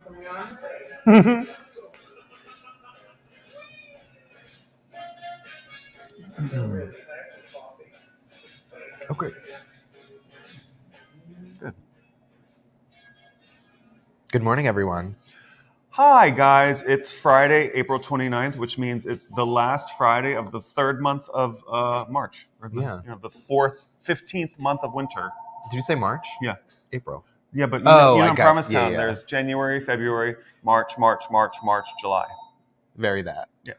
Okay. Good. Good morning, everyone. Hi, guys. It's Friday, April 29th, which means it's the last Friday of the third month of March. Or the 15th month of winter. Did you say March? Yeah. April. Yeah, but in Provincetown, yeah. there's January, February, March, July. Very that. Yeah.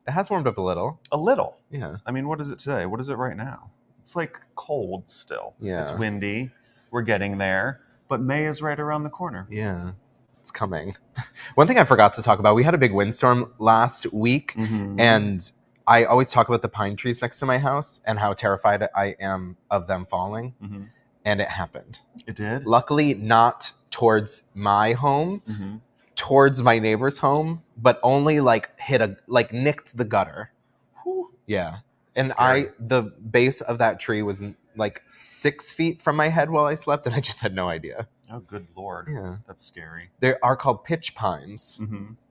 It has warmed up a little. A little. Yeah. I mean, what is it today? What is it right now? It's like cold still. Yeah. It's windy. We're getting there. But May is right around the corner. Yeah. It's coming. One thing I forgot to talk about, we had a big windstorm last week, and I always talk about the pine trees next to my house and how terrified I am of them falling. And it happened. It did? Luckily, not towards my home, towards my neighbor's home, but only nicked the gutter. Whew. Yeah. And Scary. the base of that tree was like 6 feet from my head while I slept, and I just had no idea. Oh, good Lord. Yeah. That's scary. They are called pitch pines.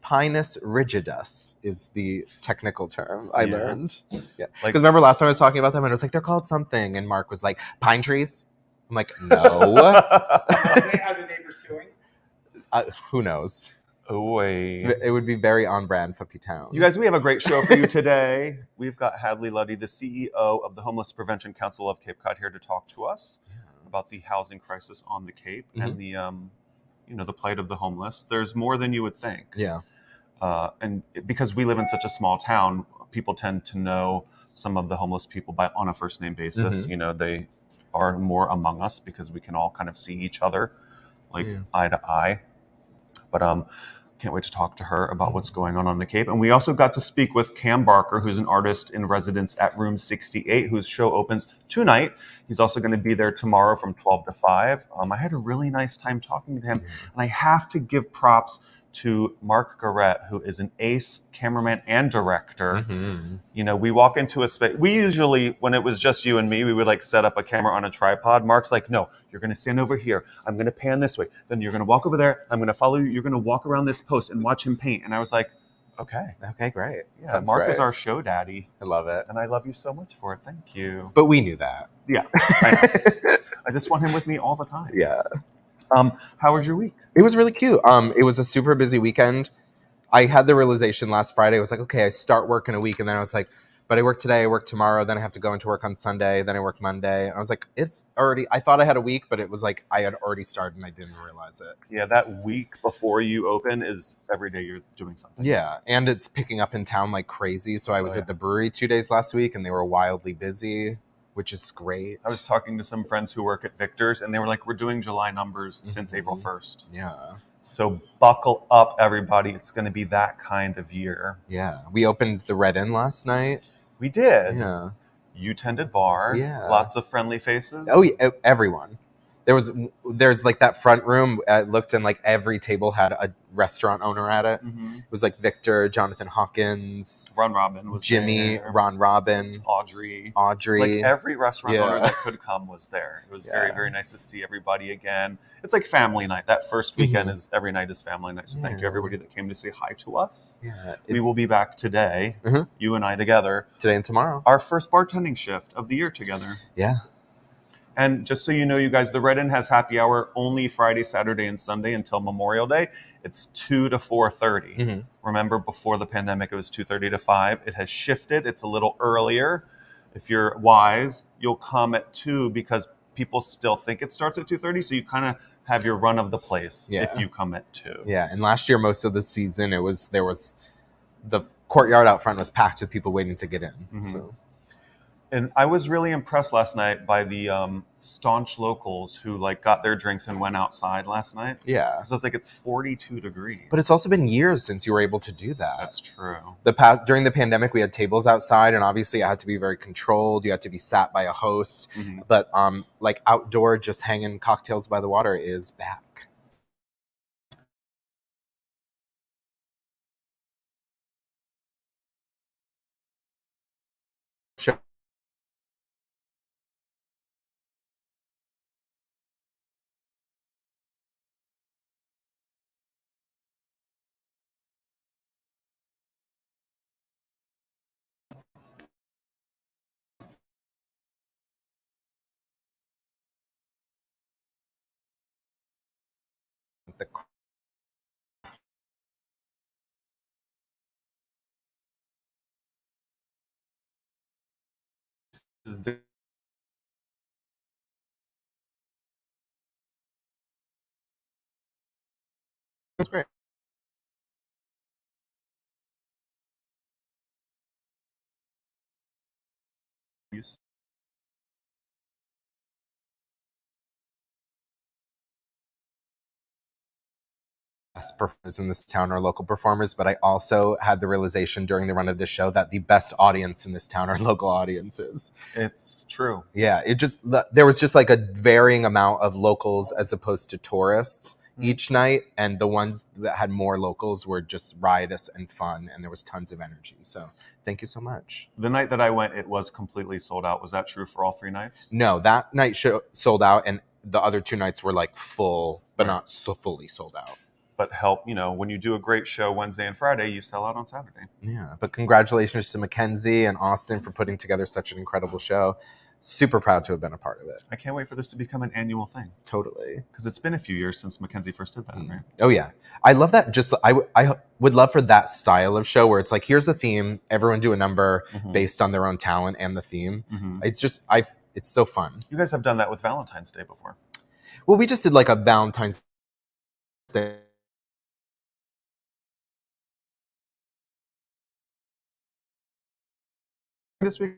Pinus rigidus is the technical term I learned. Yeah. Because remember last time I was talking about them, and I was like, they're called something. And Mark was like, pine trees? I'm like, no. Are the neighbors suing? Who knows? Oh, wait. It would be very on brand for P-Town. You guys, we have a great show for you today. We've got Hadley Luddy, the CEO of the Homeless Prevention Council of Cape Cod, here to talk to us about the housing crisis on the Cape and the, the plight of the homeless. There's more than you would think. Yeah. And because we live in such a small town, people tend to know some of the homeless people on a first name basis. They are more among us because we can all kind of see each other eye to eye. But can't wait to talk to her about what's going on the Cape. And we also got to speak with Cam Barker, who's an artist in residence at Room 68, whose show opens tonight. He's also going to be there tomorrow from 12 to 5. I had a really nice time talking to him. And I have to give props to Mark Garrett, who is an ace cameraman and director. We walk into a space. We usually, when it was just you and me, we would set up a camera on a tripod. Mark's like, no, you're going to stand over here. I'm going to pan this way. Then you're going to walk over there. I'm going to follow you. You're going to walk around this post and watch him paint. And I was like, okay. Okay, great. Yeah, Sounds Mark great. is our show daddy. I love it. And I love you so much for it. Thank you. But we knew that. Yeah. I just want him with me all the time. Yeah. How was your week? It was really cute. It was a super busy weekend. I had the realization last Friday. I was like, okay, I start work in a week. And then I was like, but I work today, I work tomorrow. Then I have to go into work on Sunday. Then I work Monday. I was like, I thought I had a week, but it was like I had already started and I didn't realize it. Yeah, that week before you open is every day you're doing something. Yeah, and it's picking up in town like crazy. So I was at the brewery 2 days last week and they were wildly busy, which is great. I was talking to some friends who work at Victor's and they were like, we're doing July numbers since April 1st. Yeah. So buckle up, everybody. It's going to be that kind of year. Yeah. We opened the Red Inn last night. We did. Yeah. You tended bar. Yeah. Lots of friendly faces. Oh, yeah, everyone. There's like that front room. I looked and like every table had a restaurant owner at it. It was like Victor, Jonathan Hawkins, Ron Robin was Jimmy, there. Ron Robin, Audrey. Like every restaurant owner that could come was there. It was very, very nice to see everybody again. It's like family night. That first weekend is every night is family night. So thank you everybody that came to say hi to us. Yeah, we will be back today, you and I together. Today and tomorrow. Our first bartending shift of the year together. Yeah. And just so you know, you guys, the Red Inn has happy hour only Friday, Saturday, and Sunday until Memorial Day. It's 2 to 4:30. Remember, before the pandemic, it was 2:30 to 5. It has shifted. It's a little earlier. If you're wise, you'll come at 2 because people still think it starts at 2:30. So you kind of have your run of the place if you come at 2. Yeah, and last year, most of the season, there was the courtyard out front was packed with people waiting to get in. So. And I was really impressed last night by the staunch locals who got their drinks and went outside last night. Yeah. Because I was like, it's 42 degrees. But it's also been years since you were able to do that. That's true. During the pandemic, we had tables outside, and obviously it had to be very controlled. You had to be sat by a host. But outdoor, just hanging cocktails by the water is back. the That's great. use. Best performers in this town are local performers, but I also had the realization during the run of this show that the best audience in this town are local audiences. It's true. Yeah, there was just like a varying amount of locals as opposed to tourists each night, and the ones that had more locals were just riotous and fun, and there was tons of energy. So thank you so much. The night that I went, it was completely sold out. Was that true for all 3 nights? No, that night show sold out, and the other 2 nights were like full, but Right. not so fully sold out. But when you do a great show Wednesday and Friday, you sell out on Saturday. Yeah, but congratulations to Mackenzie and Austin for putting together such an incredible show. Super proud to have been a part of it. I can't wait for this to become an annual thing. Totally. Because it's been a few years since Mackenzie first did that, right? Oh, yeah. I love that. I would love for that style of show where it's like, here's a theme, everyone do a number based on their own talent and the theme. It's just, it's so fun. You guys have done that with Valentine's Day before. Well, we just did like a Valentine's Day. This week,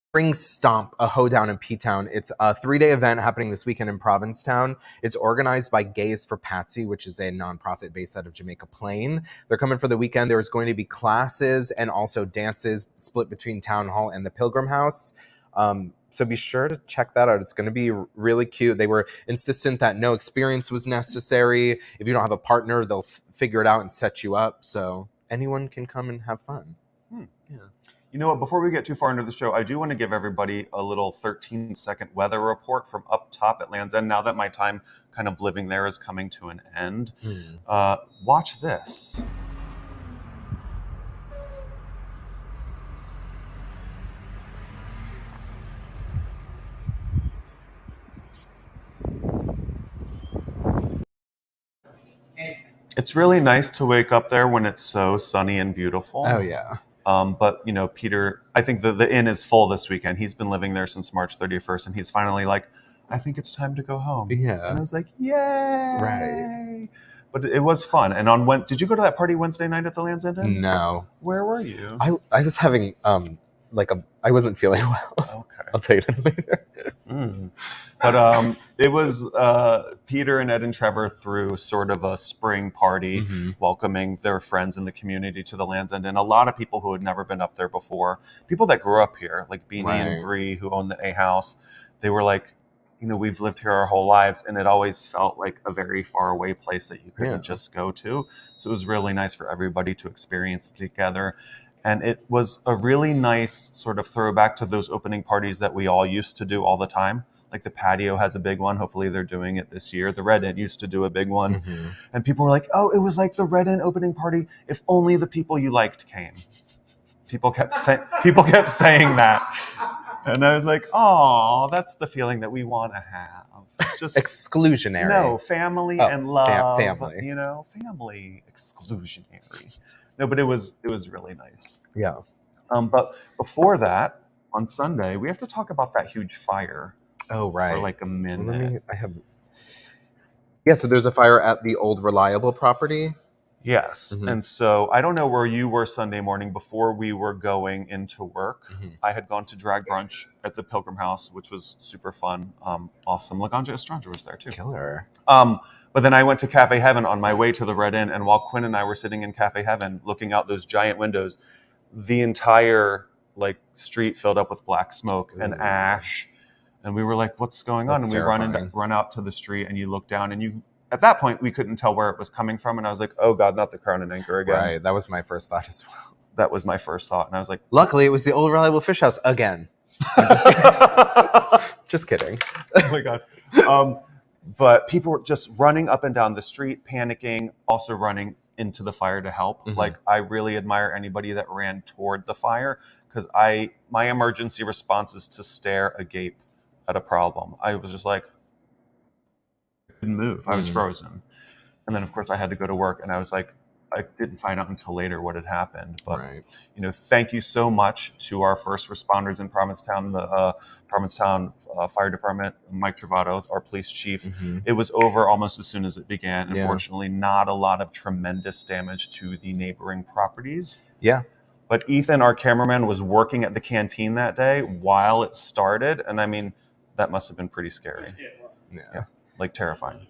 Spring Stomp, a hoedown in P-Town. It's a 3-day event happening this weekend in Provincetown. It's organized by Gays for Patsy, which is a nonprofit based out of Jamaica Plain. They're coming for the weekend. There's going to be classes and also dances split between Town Hall and the Pilgrim House. So be sure to check that out. It's going to be really cute. They were insistent that no experience was necessary. If you don't have a partner, they'll figure it out and set you up. So anyone can come and have fun. Yeah. You know what? Before we get too far into the show, I do want to give everybody a little 13-second weather report from up top at Land's End. Now that my time kind of living there is coming to an end. Watch this. It's really nice to wake up there when it's so sunny and beautiful. Oh, yeah. But, Peter, I think the inn is full this weekend. He's been living there since March 31st, and he's finally like, I think it's time to go home. Yeah. And I was like, yay! Right. But it was fun. And did you go to that party Wednesday night at the Land's End Inn? No. Where were you? I was having, I wasn't feeling well. Okay. I'll tell you that later. But it was Peter and Ed and Trevor threw sort of a spring party, welcoming their friends in the community to the Land's End, and a lot of people who had never been up there before, people that grew up here, like Beanie and Bree, who own the A House. They were like, we've lived here our whole lives, and it always felt like a very far away place that you couldn't just go to. So it was really nice for everybody to experience it together. And it was a really nice sort of throwback to those opening parties that we all used to do all the time. Like the patio has a big one. Hopefully they're doing it this year. The Red Inn used to do a big one. And people were like, oh, it was like the Red Inn opening party if only the people you liked came. People kept saying that. And I was like, oh, that's the feeling that we want to have. Just exclusionary. No, family and love. Family. Family exclusionary. No, but it was really nice. Yeah. But before that, on Sunday, we have to talk about that huge fire. Oh, right. For like a minute. Yeah, so there's a fire at the old Reliable property. Yes. And so I don't know where you were Sunday morning before we were going into work. I had gone to drag brunch at the Pilgrim House, which was super fun. Awesome. Laganja Estranja was there too. Killer. But then I went to Cafe Heaven on my way to the Red Inn, and while Quinn and I were sitting in Cafe Heaven looking out those giant windows, the entire street filled up with black smoke and ash. And we were like, what's going on? That's and we run out to the street, and you look down, and at that point, we couldn't tell where it was coming from. And I was like, oh God, not the Crown and Anchor again. Right. That was my first thought as well. That was my first thought. And I was like, luckily, it was the old Reliable Fish House again. Just kidding. Oh my God. But people were just running up and down the street, panicking, also running into the fire to help. I really admire anybody that ran toward the fire, because my emergency response is to stare agape at a problem. I was just like, I couldn't move. I was frozen. And then of course I had to go to work, and I was like, I didn't find out until later what had happened. But Right. thank you so much to our first responders in Provincetown, the Provincetown Fire Department, Mike Travato, our police chief. Mm-hmm. It was over almost as soon as it began. Yeah. Unfortunately, not a lot of tremendous damage to the neighboring properties. Yeah. But Ethan, our cameraman, was working at the canteen that day while it started. And I mean, that must have been pretty scary. Yeah. Like terrifying.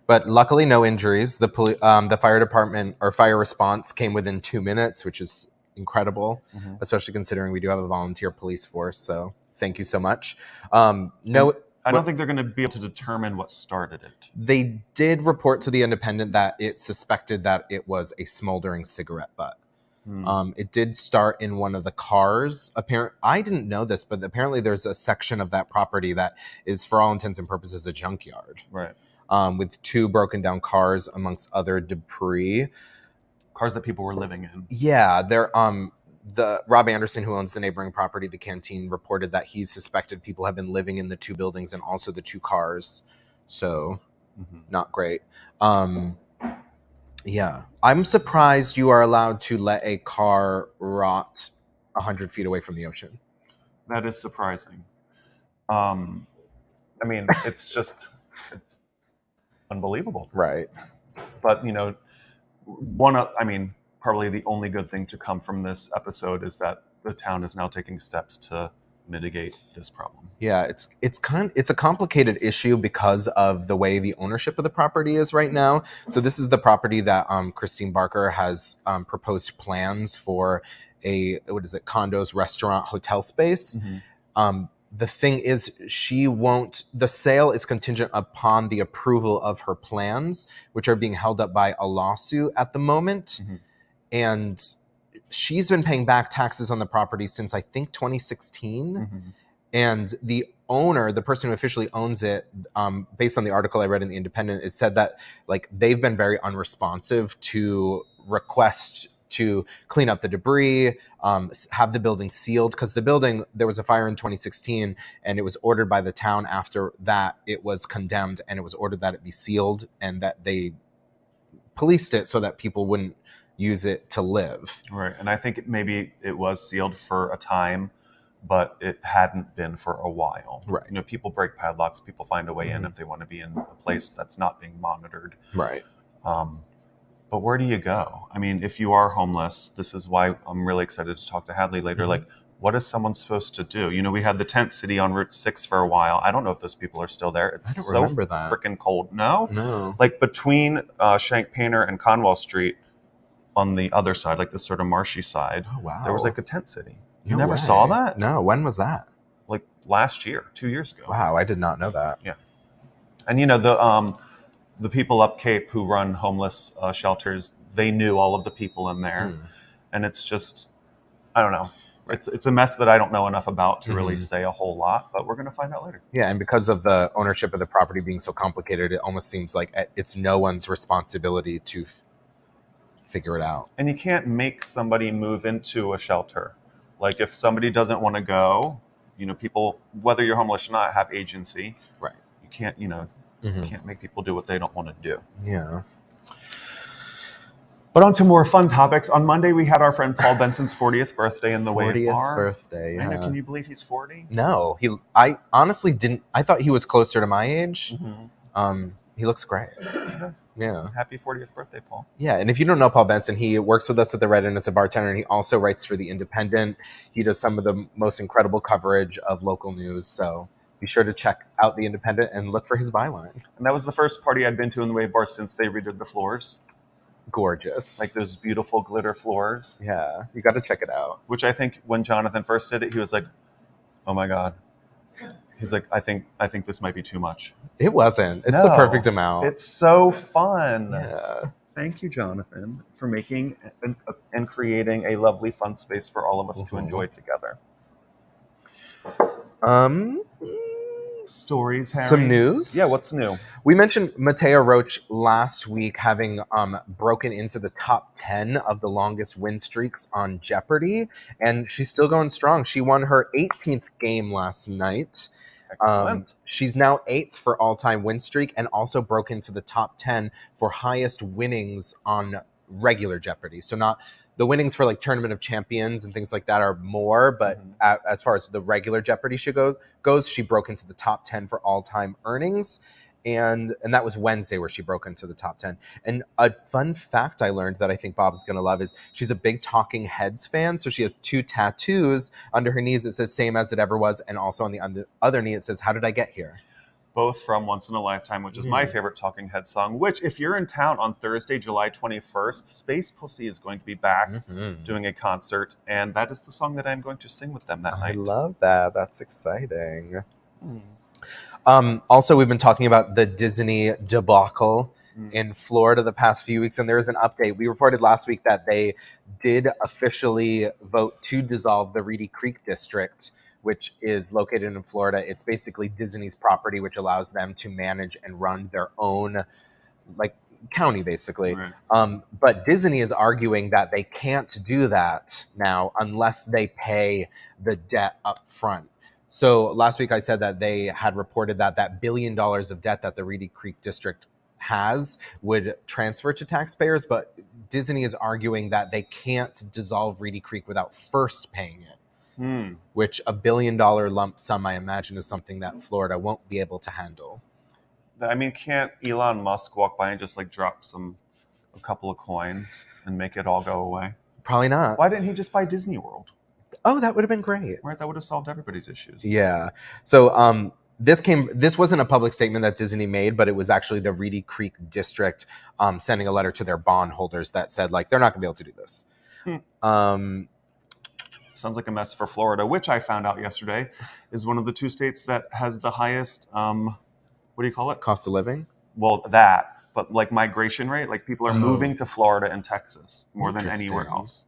But luckily, no injuries. The fire department or fire response came within 2 minutes, which is incredible, especially considering we do have a volunteer police force. So thank you so much. I don't think they're going to be able to determine what started it. They did report to the Independent that it suspected that it was a smoldering cigarette butt. It did start in one of the cars. I didn't know this, but apparently there's a section of that property that is, for all intents and purposes, a junkyard. Right. With 2 broken down cars amongst other debris. Cars that people were living in. Yeah, the Rob Anderson, who owns the neighboring property, the canteen, reported that he suspected people have been living in the 2 buildings and also the 2 cars. So, not great. Yeah, I'm surprised you are allowed to let a car rot 100 feet away from the ocean. That is surprising. I mean, it's unbelievable. Right. But, probably the only good thing to come from this episode is that the town is now taking steps to mitigate this problem. Yeah, it's a complicated issue because of the way the ownership of the property is right now. So this is the property that Christine Barker has proposed plans for a condos, restaurant, hotel space. The thing is, the sale is contingent upon the approval of her plans, which are being held up by a lawsuit at the moment. And she's been paying back taxes on the property since I think 2016. And the owner, the person who officially owns it, based on the article I read in the Independent, it said that they've been very unresponsive to requests to clean up the debris, have the building sealed, because there was a fire in 2016 and it was ordered by the town. After that, it was condemned and it was ordered that it be sealed and that they policed it so that people wouldn't use it to live. Right. And I think maybe it was sealed for a time, but it hadn't been for a while. Right. People break padlocks, people find a way in if they want to be in a place that's not being monitored. Right. But where do you go? I mean, if you are homeless, this is why I'm really excited to talk to Hadley later. What is someone supposed to do? We had the tent city on Route 6 for a while. I don't know if those people are still there. It's so freaking cold. No? Between Shank Painter and Conwell Street on the other side, this sort of marshy side, there was a tent city. You never saw that? No. When was that? Last year, 2 years ago. Wow, I did not know that. Yeah. And the people up Cape who run homeless shelters, they knew all of the people in there. And it's just, I don't know. It's a mess that I don't know enough about to really say a whole lot, but we're going to find out later. Yeah, and because of the ownership of the property being so complicated, it almost seems like it's no one's responsibility to figure it out. And you can't make somebody move into a shelter. If somebody doesn't want to go, people, whether you're homeless or not, have agency. Right. You can't, you can't make people do what they don't want to do. Yeah. But on to more fun topics. On Monday, we had our friend Paul Benson's 40th birthday in the Wave Bar. 40th birthday, yeah. I know, can you believe he's 40? No. I honestly didn't. I thought he was closer to my age. He looks great. He does. Yeah. Happy 40th birthday, Paul. Yeah, and if you don't know Paul Benson, he works with us at the Red Inn as a bartender, and he also writes for The Independent. He does some of the most incredible coverage of local news, so be sure to check out The Independent and look for his byline. And that was the first party I'd been to in the Wave Bar since they redid the floors. Gorgeous. Those beautiful glitter floors. Yeah, you got to check it out. Which I think when Jonathan first did it, he was like, oh my God. He's like, I think this might be too much. It wasn't. It's the perfect amount. It's so fun. Yeah. Thank you, Jonathan, for making and creating a lovely fun space for all of us to enjoy together. Stories, Harry? Some news? Yeah, what's new? We mentioned Matea Roach last week having broken into the top 10 of the longest win streaks on Jeopardy, and she's still going strong. She won her 18th game last night. Excellent. She's now 8th for all-time win streak and also broke into the top 10 for highest winnings on regular Jeopardy. So not the winnings for like Tournament of Champions and things like that are more, but as far as the regular Jeopardy goes, she broke into the top 10 for all-time earnings. And that was Wednesday where she broke into the top 10. And a fun fact I learned that I think Bob's going to love is she's a big Talking Heads fan. So she has 2 tattoos under her knees. It says same as it ever was. And also on the other knee, it says, how did I get here? Both from Once in a Lifetime, which is my favorite Talking Heads song, which if you're in town on Thursday, July 21st, Space Pussy is going to be back doing a concert. And that is the song that I'm going to sing with them that night. I love that. That's exciting. Also, we've been talking about the Disney debacle in Florida the past few weeks, and there is an update. We reported last week that they did officially vote to dissolve the Reedy Creek District, which is located in Florida. It's basically Disney's property, which allows them to manage and run their own like county, basically. Right. But Disney is arguing that they can't do that now unless they pay the debt up front. So last week I said that they had reported that $1 billion of debt that the Reedy Creek District has would transfer to taxpayers, but Disney is arguing that they can't dissolve Reedy Creek without first paying it, which $1 billion lump sum, I imagine, is something that Florida won't be able to handle. I mean, can't Elon Musk walk by and just like drop a couple of coins and make it all go away? Probably not. Why didn't he just buy Disney World? Oh, that would have been great. Right, that would have solved everybody's issues. Yeah. So this wasn't a public statement that Disney made, but it was actually the Reedy Creek District sending a letter to their bondholders that said like they're not going to be able to do this. Sounds like a mess for Florida, which I found out yesterday is one of the 2 states that has the highest what do you call it? Cost of living? Well, that, but like migration rate, like people are moving to Florida and Texas more than anywhere else.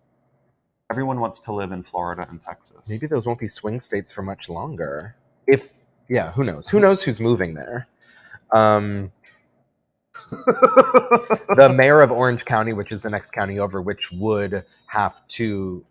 Everyone wants to live in Florida and Texas. Maybe those won't be swing states for much longer. Who knows? Who knows who's moving there? The mayor of Orange County, which is the next county over, which would have to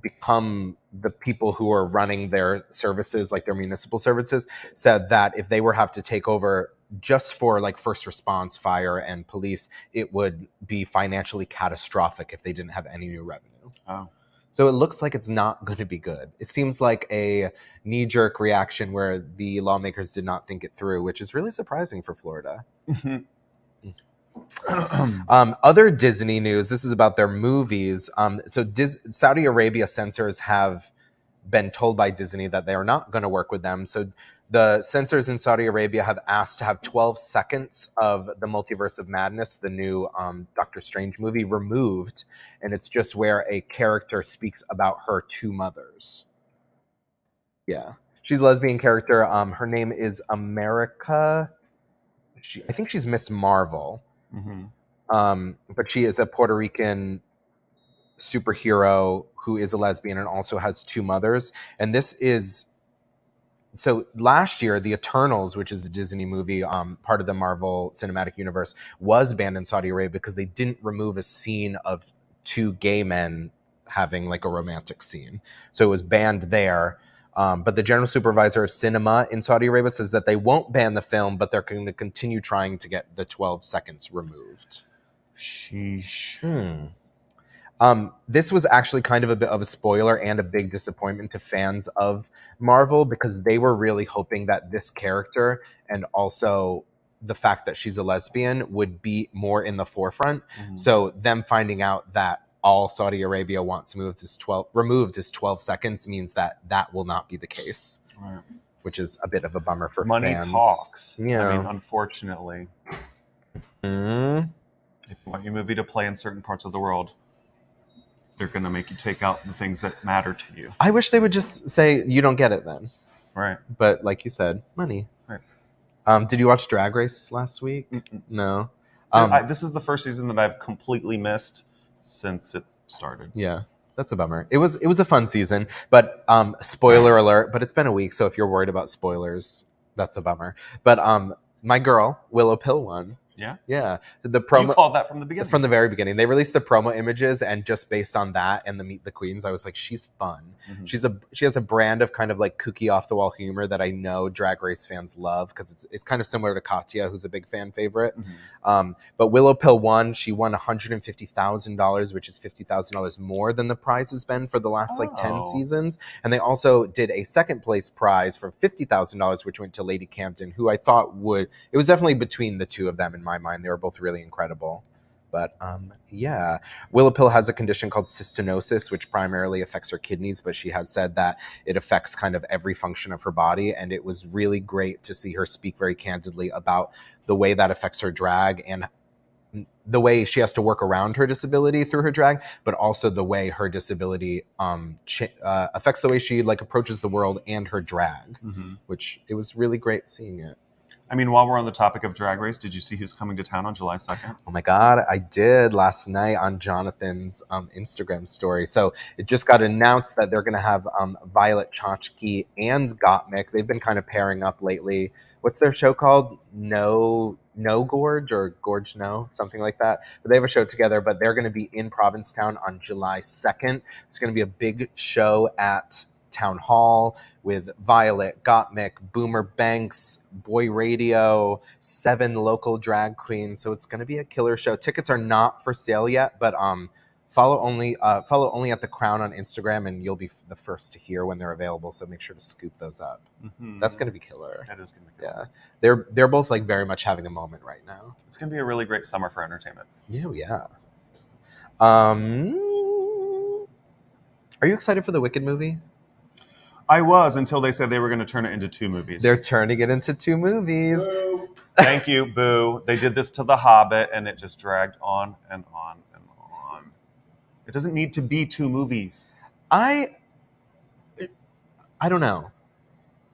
become the people who are running their services, like their municipal services, said that if they were have to take over just for like first response, fire, and police, it would be financially catastrophic if they didn't have any new revenue. Oh. So it looks like it's not going to be good. It seems like a knee-jerk reaction where the lawmakers did not think it through, which is really surprising for Florida. Other Disney news, this is about their movies. Saudi Arabia censors have been told by Disney that they are not going to work with them. So the censors in Saudi Arabia have asked to have 12 seconds of the Multiverse of Madness, the new Doctor Strange movie, removed. And it's just where a character speaks about her 2 mothers. Yeah. She's a lesbian character. Her name is America. I think she's Miss Marvel. But she is a Puerto Rican superhero who is a lesbian and also has 2 mothers. And this is... So last year, The Eternals, which is a Disney movie, part of the Marvel Cinematic Universe, was banned in Saudi Arabia because they didn't remove a scene of 2 gay men having like a romantic scene. So it was banned there. But the general supervisor of cinema in Saudi Arabia says that they won't ban the film, but they're going to continue trying to get the 12 seconds removed. Sheesh. This was actually kind of a bit of a spoiler and a big disappointment to fans of Marvel because they were really hoping that this character and also the fact that she's a lesbian would be more in the forefront. So them finding out that all Saudi Arabia wants removed is 12 seconds means that will not be the case, Right. which is a bit of a bummer for Money fans. talks. Yeah. I mean, unfortunately, if you want your movie to play in certain parts of the world, they're going to make you take out the things that matter to you. I wish they would just say, you don't get it then. Right. But like you said, money. Right. Did you watch Drag Race last week? No. This is the first season that I've completely missed since it started. Yeah, that's a bummer. It was a fun season, but spoiler alert, but it's been a week, so if you're worried about spoilers, that's a bummer. But my girl, Willow Pill, won. Yeah. Yeah, the You promo called that from the beginning. from the very beginning. They released the promo images, and just based on that and the Meet the Queens, I was like, she's fun. Mhm. She has a brand of kind of like kooky off the wall humor that I know Drag Race fans love because it's kind of similar to Katya, who's a big fan favorite. But Willow Pill won. She won $150,000, which is $50,000 more than the prize has been for the last like 10 seasons. And they also did a second place prize for $50,000, which went to Lady Camden, who I thought it was definitely between the two of them in my mind. They were both really incredible. But yeah, Willow Pill has a condition called cystinosis, which primarily affects her kidneys, but she has said that it affects kind of every function of her body. And it was really great to see her speak very candidly about the way that affects her drag and the way she has to work around her disability through her drag, but also the way her disability affects the way she like approaches the world and her drag, which it was really great seeing it. I mean, while we're on the topic of Drag Race, did you see who's coming to town on July 2nd? Oh my God, I did last night on Jonathan's Instagram story. So it just got announced that they're going to have Violet Chachki and Gottmik. They've been kind of pairing up lately. What's their show called? No Gorge or Gorge No, something like that. But they have a show together, but they're going to be in Provincetown on July 2nd. It's going to be a big show at Town Hall with Violet, Gottmik, Boomer Banks, Boy Radio, 7 local drag queens. So it's going to be a killer show. Tickets are not for sale yet, but follow only at the Crown on Instagram, and you'll be the first to hear when they're available. So make sure to scoop those up. That's going to be killer. That is going to be killer. Yeah, they're both like very much having a moment right now. It's going to be a really great summer for entertainment. Yeah. Are you excited for the Wicked movie? I was, until they said they were going to turn it into 2 movies. They're turning it into 2 movies. Boo. Thank you, boo. They did this to The Hobbit, and it just dragged on and on and on. It doesn't need to be 2 movies. I don't know.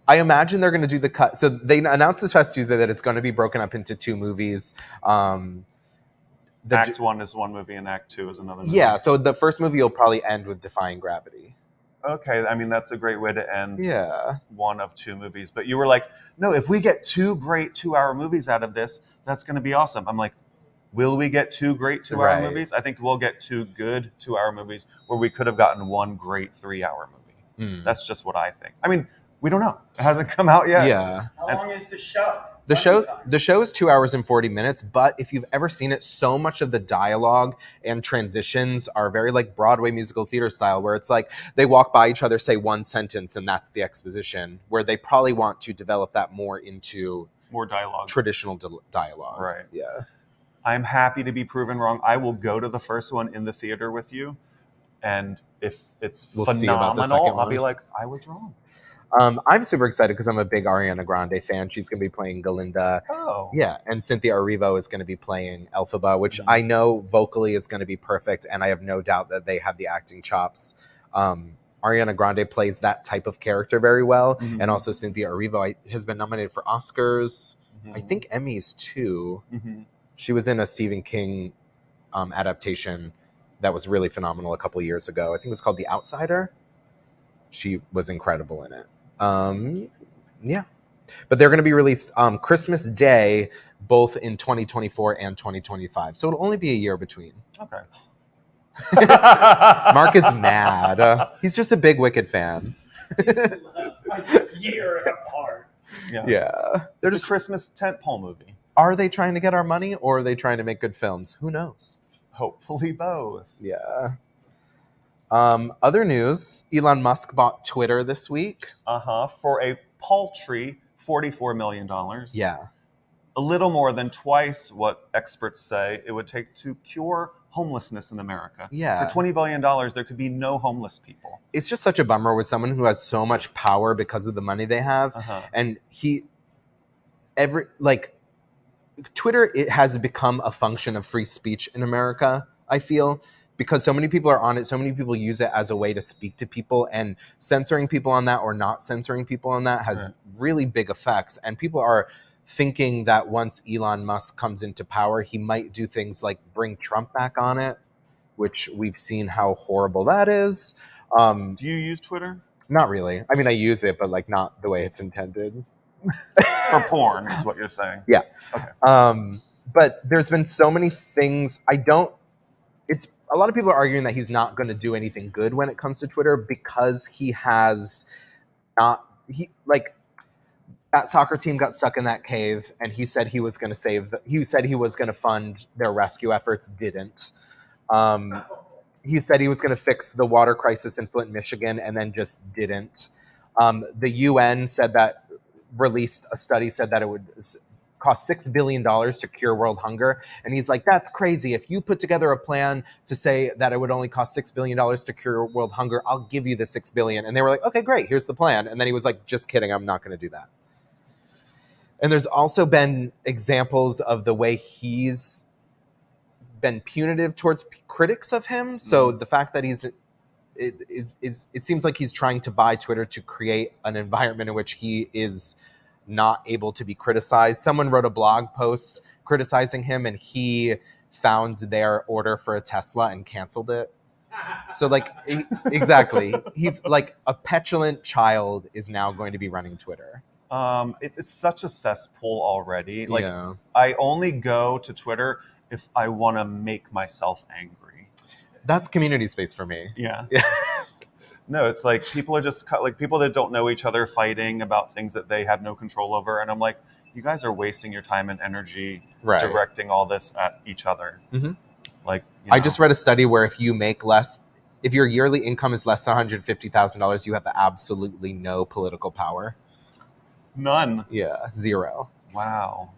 I imagine they're going to do the cut. So they announced this past Tuesday that it's going to be broken up into 2 movies. Act 1 is 1 movie, and Act 2 is another movie. Yeah, so the first movie will probably end with Defying Gravity. Okay, I mean, that's a great way to end Yeah. 1 of 2 movies. But you were like, no, if we get 2 great 2-hour movies out of this, that's going to be awesome. I'm like, will we get 2 great 2-hour Right. movies? I think we'll get 2 good 2-hour movies where we could have gotten 1 great 3-hour movie. That's just what I think. I mean, we don't know. It hasn't come out yet. Yeah. How long is the show? The show is 2 hours and 40 minutes, but if you've ever seen it, so much of the dialogue and transitions are very like Broadway musical theater style, where it's like they walk by each other, say one sentence, and that's the exposition, where they probably want to develop that more into More dialogue. traditional dialogue. Right. Yeah. I'm happy to be proven wrong. I will go to the first one in the theater with you, and if it's We'll see about the phenomenal, second I'll be one. like, I was wrong. I'm super excited because I'm a big Ariana Grande fan. She's going to be playing Galinda. Oh. Yeah, and Cynthia Erivo is going to be playing Elphaba, which I know vocally is going to be perfect, and I have no doubt that they have the acting chops. Ariana Grande plays that type of character very well, and also Cynthia Erivo has been nominated for Oscars, I think Emmys too. She was in a Stephen King adaptation that was really phenomenal a couple of years ago. I think it was called The Outsider. She was incredible in it. Yeah. But they're going to be released Christmas Day, both in 2024 and 2025. So it'll only be a year between. Okay. Mark is mad. He's just a big Wicked fan. A year apart. Yeah. They're just Christmas tentpole movie. Are they trying to get our money, or are they trying to make good films? Who knows? Hopefully both. Yeah. Other news, Elon Musk bought Twitter this week. For a paltry $44 million. Yeah. A little more than twice what experts say it would take to cure homelessness in America. Yeah. For $20 billion, there could be no homeless people. It's just such a bummer with someone who has so much power because of the money they have. And Twitter, it has become a function of free speech in America, I feel. Because so many people are on it, so many people use it as a way to speak to people, and censoring people on that or not censoring people on that has really big effects. And people are thinking that once Elon Musk comes into power, he might do things like bring Trump back on it, which we've seen how horrible that is. Do you use Twitter? Not really. I mean, I use it, but like not the way it's intended. For porn is what you're saying. Yeah. Okay. but there's been so many things it's a lot of people are arguing that he's not going to do anything good when it comes to Twitter because he has not that soccer team got stuck in that cave and he said he was going to he said he was going to fund their rescue efforts, didn't. He said he was going to fix the water crisis in Flint, Michigan, and then just didn't. The UN released a study said that it would cost $6 billion to cure world hunger. And he's like, that's crazy. If you put together a plan to say that it would only cost $6 billion to cure world hunger, I'll give you the $6 billion. And they were like, okay, great. Here's the plan. And then he was like, just kidding. I'm not going to do that. And there's also been examples of the way he's been punitive towards critics of him. So the fact that it seems like he's trying to buy Twitter to create an environment in which he is not able to be criticized. Someone wrote a blog post criticizing him and he found their order for a Tesla and canceled it. So like, exactly. He's like a petulant child is now going to be running Twitter. It's such a cesspool already. Like, Yeah. I only go to Twitter if I want to make myself angry. That's community space for me. Yeah. Yeah. No, it's like people are just like people that don't know each other fighting about things that they have no control over. And I'm like, you guys are wasting your time and energy directing all this at each other. Mm-hmm. Like, I just read a study where if your yearly income is less than $150,000, you have absolutely no political power. None. Yeah, zero. Wow.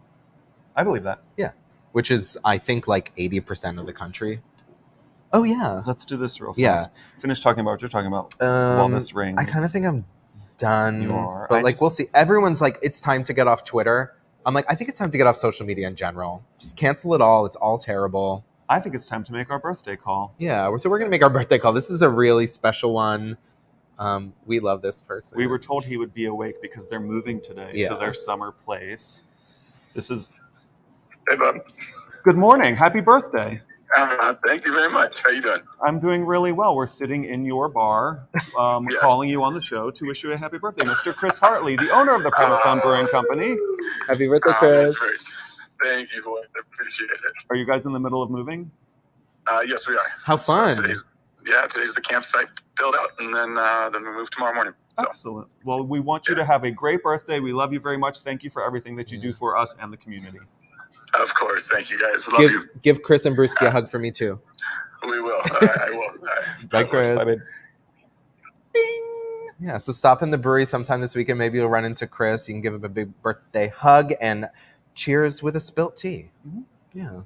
I believe that. Yeah, which is, I think, like 80% of the country. Oh, yeah. Let's do this real fast. Yeah. Finish talking about what you're talking about while this rings. I kind of think I'm done. You are. But we'll see. Everyone's like, it's time to get off Twitter. I'm like, I think it's time to get off social media in general. Just cancel it all. It's all terrible. I think it's time to make our birthday call. Yeah, so we're going to make our birthday call. This is a really special one. We love this person. We were told he would be awake because they're moving today to their summer place. This is... Hey, Bob. Good morning. Happy birthday. Thank you very much. How you doing? I'm doing really well. We're sitting in your bar, Yes. calling you on the show to wish you a happy birthday, Mr. Chris Hartley, the owner of the Provincetown Brewing Company. Happy birthday, That's Chris. very, thank you, boy. I appreciate it. Are you guys in the middle of moving? Yes, we are. How fun. So today's the campsite build out, and then we move tomorrow morning. So. Excellent. Well, we want you to have a great birthday. We love you very much. Thank you for everything that you do for us and the community. Of course. Thank you, guys. Love you. Give Chris and Brewski a hug for me, too. We will. I will. All right. Bye, Chris. Bye. Bing! Yeah, so stop in the brewery sometime this weekend. Maybe you'll run into Chris. You can give him a big birthday hug and cheers with a spilt tea. Mm-hmm. Yeah.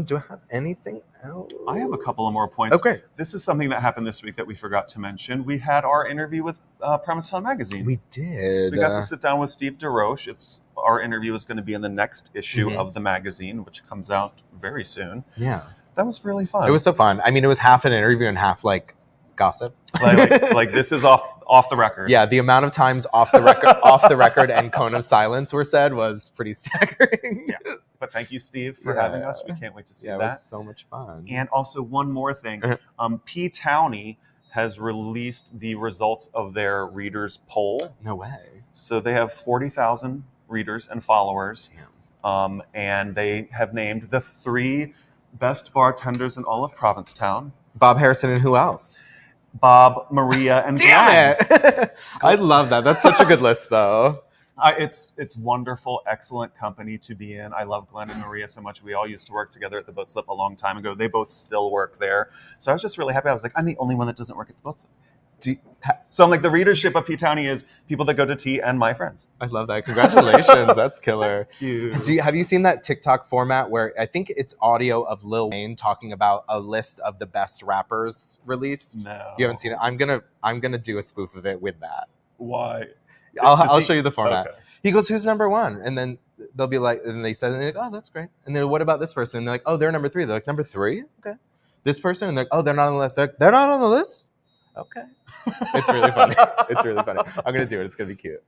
Do I have anything else? I have a couple of more points. Oh, great. This is something that happened this week that we forgot to mention. We had our interview with Provincetown Magazine. We did. We got to sit down with Steve DeRoche. Our interview is going to be in the next issue of the magazine, which comes out very soon. Yeah. That was really fun. It was so fun. I mean, it was half an interview and half like gossip. Like this is off the record. Yeah, the amount of times off the record and cone of silence were said was pretty staggering. Yeah. But thank you, Steve, for having us. We can't wait to see that. It was so much fun. And also one more thing. P. Towney has released the results of their readers poll. No way. So they have 40,000 readers and followers. And they have named the 3 best bartenders in all of Provincetown. Bob Harrison and who else? Bob, Maria, and Glenn. it! I love that. That's such a good list, though. It's wonderful, excellent company to be in. I love Glenn and Maria so much. We all used to work together at the Boat Slip a long time ago. They both still work there. So I was just really happy. I was like, I'm the only one that doesn't work at the Boat Slip. So I'm like, the readership of P. Towney is people that go to tea and my friends. I love that. Congratulations. That's killer. Thank you. Have you seen that TikTok format where I think it's audio of Lil Wayne talking about a list of the best rappers released? No. You haven't seen it? I'm gonna do a spoof of it with that. Why? I'll show you the format. Okay. He goes, "Who's number 1?" And then they'll be like, and they said, and they're like, "Oh, that's great." And then what about this person? And they're like, "Oh, they're number 3." They're like, "Number 3? Okay." This person, and they're like, "Oh, they're not on the list." They're not on the list. Okay. It's really funny. It's really funny. I'm gonna do it. It's gonna be cute.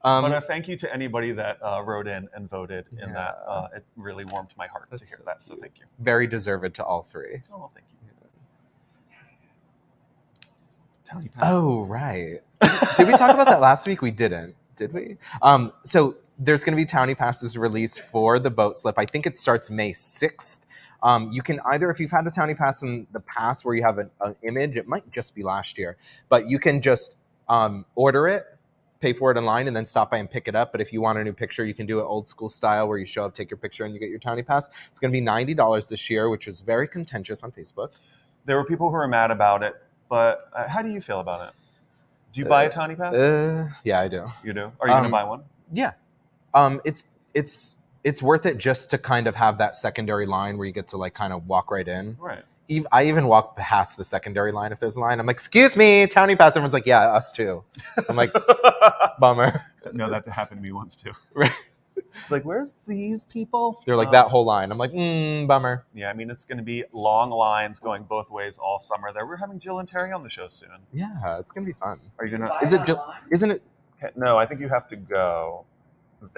But thank you to anybody that wrote in and voted in that. It really warmed my heart to hear that. So thank you. Very deserved to all 3. Oh, thank you. Townie Pen. Oh, right. Did we talk about that last week? We didn't. Did we? So there's going to be townie passes released for the boat slip. I think it starts May 6th. You can either, if you've had a townie pass in the past where you have an image, it might just be last year, but you can just order it, pay for it online, and then stop by and pick it up. But if you want a new picture, you can do it old school style where you show up, take your picture, and you get your townie pass. It's going to be $90 this year, which was very contentious on Facebook. There were people who were mad about it, but how do you feel about it? Do you buy a townie pass? Yeah, I do. You do? Are you going to buy one? Yeah. It's worth it just to kind of have that secondary line where you get to like kind of walk right in. Right. I even walk past the secondary line if there's a line. I'm like, excuse me, townie pass. Everyone's like, yeah, us too. I'm like, bummer. No, that happened to me once too. Right. It's like, where's these people? They're like that whole line. I'm like, bummer. Yeah, I mean, it's going to be long lines going both ways all summer. There, we're having Jill and Terry on the show soon. Yeah, it's gonna be fun. Are you gonna? Isn't it? No, I think you have to go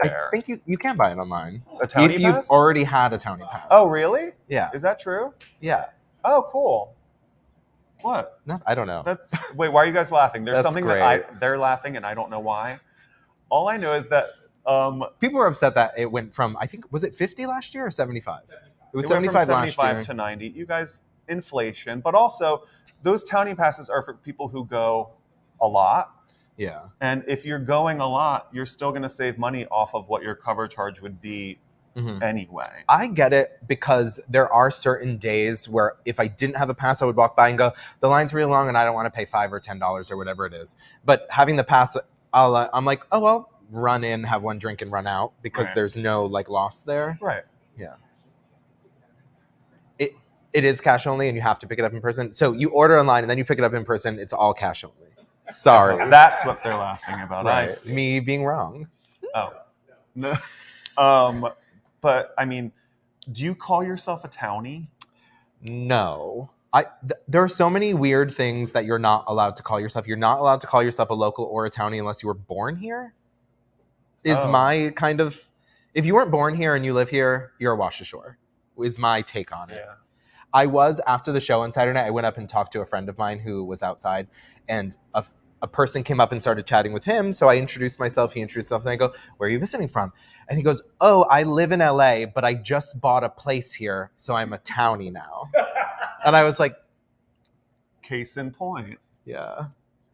there. I think you can buy it online A townie if you've pass? already had a townie pass. Oh, really? Yeah. Is that true? Yeah. Oh, cool. What? No, I don't know. Wait. Why are you guys laughing? There's That's something great. that they're laughing, and I don't know why. All I know is that people were upset that it went from, I think, was it 50 last year or 75? It was it went 75 from last 75 year. to 90. You guys, inflation, but also those townie passes are for people who go a lot. Yeah. And if you're going a lot, you're still going to save money off of what your cover charge would be anyway. I get it because there are certain days where if I didn't have a pass, I would walk by and go, the line's really long and I don't want to pay $5 or $10 or whatever it is. But having the pass, I'm like, oh, well, run in, have one drink and run out because there's no like loss there. Right. Yeah. It is cash only and you have to pick it up in person. So you order online and then you pick it up in person. It's all cash only. Sorry. That's what they're laughing about. I Right. see. Me being wrong. Oh. No. But I mean, do you call yourself a townie? No. There are so many weird things that you're not allowed to call yourself. You're not allowed to call yourself a local or a townie unless you were born here. My kind of, if you weren't born here and you live here, you're a wash ashore, is my take on it. Yeah. I was, after the show on Saturday night, I went up and talked to a friend of mine who was outside, and a person came up and started chatting with him. So I introduced myself, he introduced himself, and I go, where are you visiting from? And he goes, oh, I live in LA, but I just bought a place here, so I'm a townie now. And I was like, Case in point. yeah.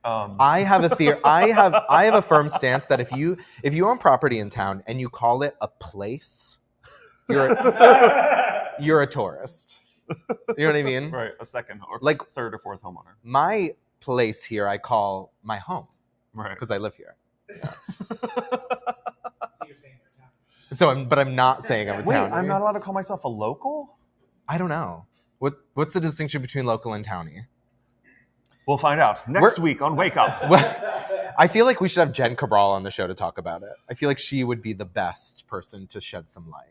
I have a fear. I have a firm stance that if you own property in town and you call it a place, you're a tourist. You know what I mean? Right, a second or like third or fourth homeowner. My place here, I call my home, right? Because I live here. Yeah. So you're saying but I'm not saying I'm a Wait, townie. I'm not allowed to call myself a local? I don't know. What's the distinction between local and townie? We'll find out next week on Wake Up. I feel like we should have Jen Cabral on the show to talk about it. I feel like she would be the best person to shed some light.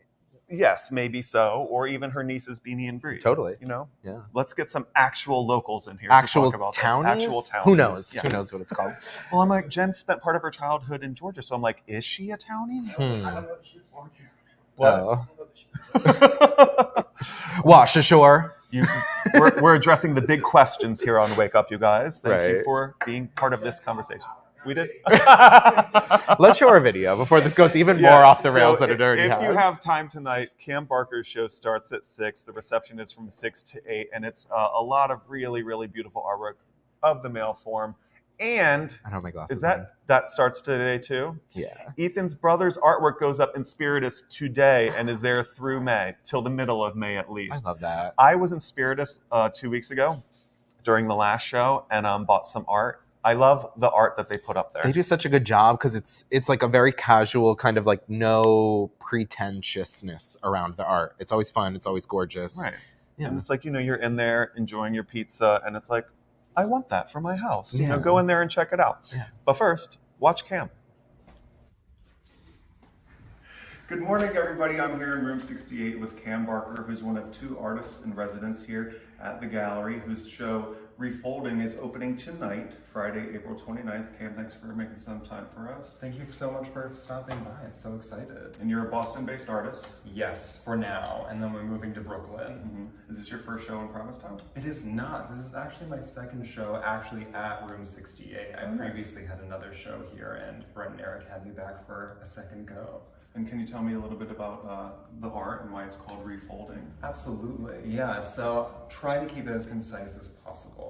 Yes, maybe so. Or even her nieces, Beanie and Bree. Totally. You know? Yeah. Let's get some actual locals in here actual to talk about townies? this. Actual townies. Who knows? Yeah. Who knows what it's called? Well, I'm like, Jen spent part of her childhood in Georgia, so I'm like, is she a townie? I don't know if she was born here. What? I don't know that she was born Wash ashore. We're addressing the big questions here on Wake Up, you guys. Thank you Right. for being part of this conversation. We did. Let's show our video before this goes even more off the rails than it already has. If you have time tonight, Cam Barker's show starts at 6. The reception is from 6 to 8, and it's a lot of really, really beautiful artwork of the male form. And I don't have my glasses. that starts today too? Yeah. Ethan's brother's artwork goes up in Spiritus today and is there through May, till the middle of May at least. I love that. I was in Spiritus 2 weeks ago during the last show and bought some art. I love the art that they put up there. They do such a good job because it's like a very casual kind of like no pretentiousness around the art. It's always fun. It's always gorgeous. Right. Yeah. And it's like, you're in there enjoying your pizza and it's like, I want that for my house. Yeah. Go in there and check it out. Yeah. But first, watch Cam. Good morning, everybody. I'm here in room 68 with Cam Barker, who's one of 2 artists in residence here at the gallery, whose show Refolding is opening tonight, Friday, April 29th. Cam, thanks for making some time for us. Thank you so much for stopping by. I'm so excited. And you're a Boston-based artist. Yes, for now, and then we're moving to Brooklyn. Is this your first show in Provincetown? It is not. This is actually my second show, actually at Room 68. I previously had another show here, and Brett and Eric had me back for a second go. And can you tell me a little bit about the art and why it's called Refolding? Absolutely, yeah. So try to keep it as concise as possible.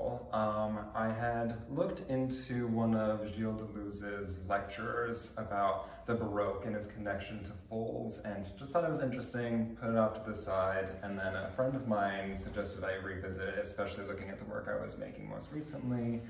I had looked into one of Gilles Deleuze's lectures about the Baroque and its connection to folds, and just thought it was interesting, put it off to the side, and then a friend of mine suggested I revisit it, especially looking at the work I was making most recently.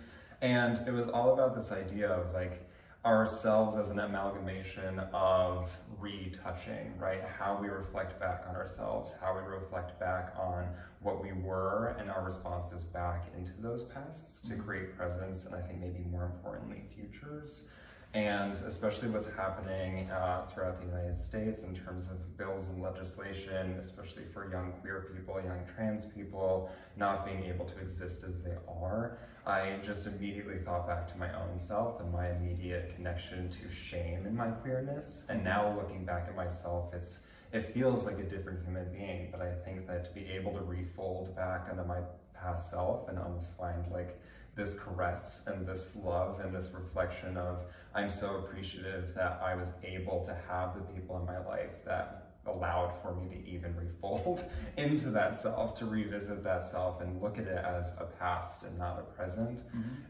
And it was all about this idea of like ourselves as an amalgamation of retouching, right? How we reflect back on ourselves, how we reflect back on what we were and our responses back into those pasts to create presence, and I think maybe more importantly, futures. And especially what's happening throughout the United States in terms of bills and legislation, especially for young queer people, young trans people, not being able to exist as they are. I just immediately thought back to my own self and my immediate connection to shame in my queerness. And now looking back at myself, it feels like a different human being, but I think that to be able to refold back into my past self and almost find like this caress and this love and this reflection of, I'm so appreciative that I was able to have the people in my life that allowed for me to even refold into that self, to revisit that self and look at it as a past and not a present.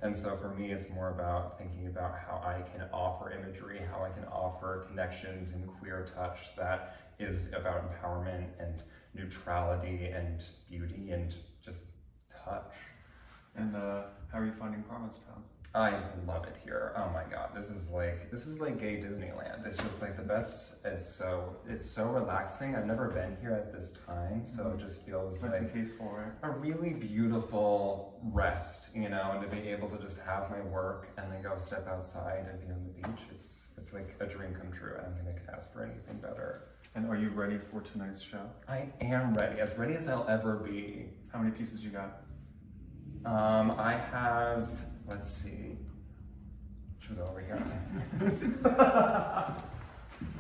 And so for me, it's more about thinking about how I can offer imagery, how I can offer connections and queer touch that is about empowerment and neutrality and beauty and just touch. And how are you finding Provincetown? I love it here. Oh my god, this is like gay Disneyland. It's just like the best. It's so relaxing. I've never been here at this time, so it just feels Nice like and peaceful, right? a really beautiful rest, you know, and to be able to just have my work and then go step outside and be on the beach. It's like a dream come true. I don't think I could ask for anything better. And are you ready for tonight's show? I am ready as I'll ever be. How many pieces you got? I have, let's see, should we go over here?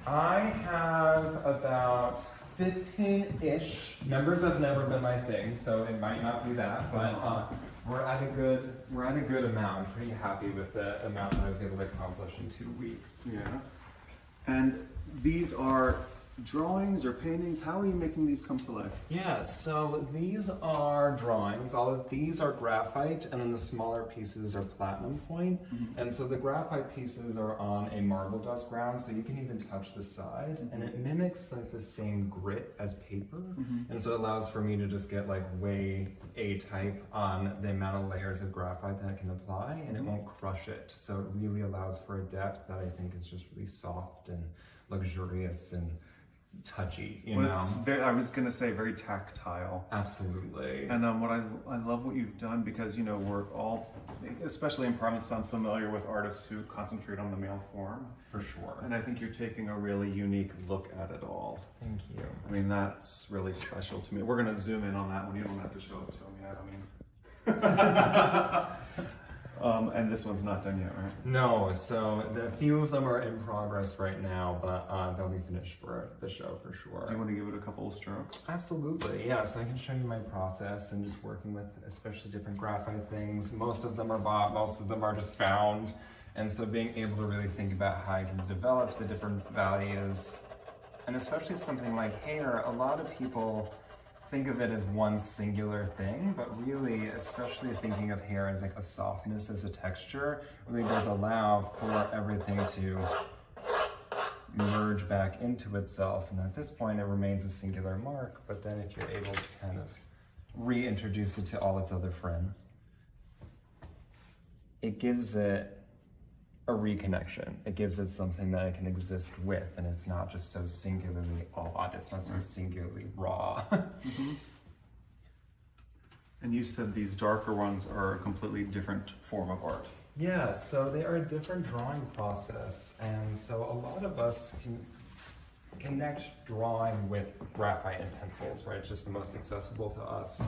I have about 15-ish. Numbers have never been my thing, so it might not be that, but we're at a good amount. I'm pretty happy with the amount that I was able to accomplish in 2 weeks. Yeah. And these are drawings or paintings. How are you making these come to life? Yeah, so these are drawings. All of these are graphite, and then the smaller pieces are platinum point. And so the graphite pieces are on a marble dust ground, so you can even touch the side, and it mimics like the same grit as paper. And so it allows for me to just get like way A-type on the amount of layers of graphite that I can apply, and it won't crush it. So it really allows for a depth that I think is just really soft and luxurious and touchy, you know? It's I was gonna say very tactile. Absolutely. And what I love what you've done, because you know we're all, especially in Provincetown, familiar with artists who concentrate on the male form. For sure. And I think you're taking a really unique look at it all. Thank you. I mean, that's really special to me. We're gonna zoom in on that one. You don't have to show it to them yet. I mean. And this one's not done yet, right? No, so a few of them are in progress right now, but they'll be finished for the show for sure. Do you want to give it a couple of strokes? Absolutely, yeah. So I can show you my process and just working with especially different graphite things. Most of them are bought, most of them are just found. And so being able to really think about how I can develop the different values, and especially something like hair, a lot of people think of it as one singular thing, but really, especially thinking of hair as like a softness, as a texture, really does allow for everything to merge back into itself. And at this point, it remains a singular mark, but then if you're able to kind of reintroduce it to all its other friends, it gives it a reconnection. It gives it something that it can exist with, and it's not just so singularly odd. It's not so singularly raw. And you said these darker ones are a completely different form of art. Yeah, so they are a different drawing process, and so a lot of us can connect drawing with graphite and pencils, right? It's just the most accessible to us.